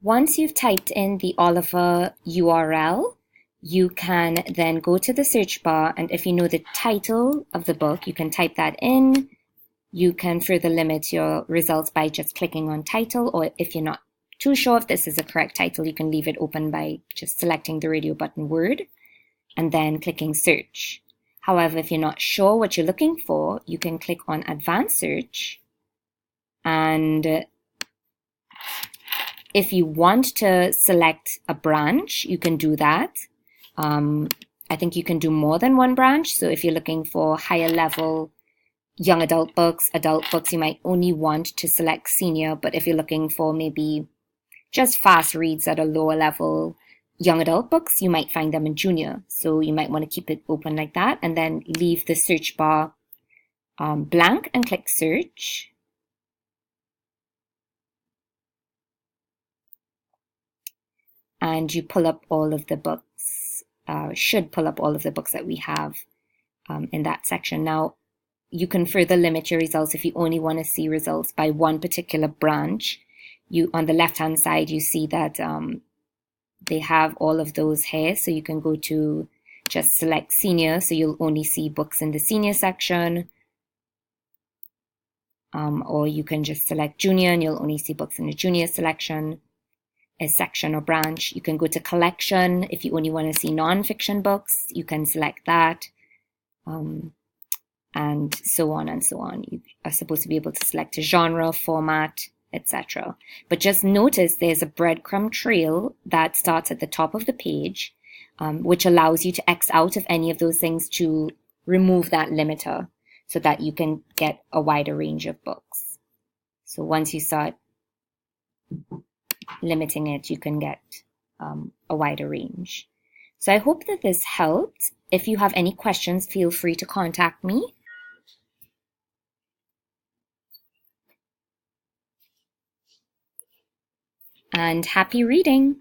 Once you've typed in the Oliver URL, you can then go to the search bar, and if you know the title of the book, you can type that in. You can further limit your results by just clicking on title, or if you're not too sure if this is a correct title, you can leave it open by just selecting the radio button word and then clicking search. However, if you're not sure what you're looking for, you can click on advanced search, and if you want to select a branch, you can do that. I think you can do more than one branch. So if you're looking for higher level young adult books, you might only want to select senior. But if you're looking for maybe just fast reads at a lower level young adult books, you might find them in junior. So you might want to keep it open like that and then leave the search bar blank and click search. And you pull up all of the books, should pull up all of the books that we have in that section. Now, you can further limit your results if you only want to see results by one particular branch. On the left-hand side, you see that they have all of those here. So you can go to just select senior, so you'll only see books in the senior section. Or you can just select junior and you'll only see books in the junior section. A section or branch. You can go to collection. If you only want to see non-fiction books, you can select that, and so on and so on. You are supposed to be able to select a genre, format, etc. But just notice there's a breadcrumb trail that starts at the top of the page, which allows you to X out of any of those things to remove that limiter so that you can get a wider range of books. So once you start limiting it, you can get a wider range. So I hope that this helped. If you have any questions, feel free to contact me. And happy reading!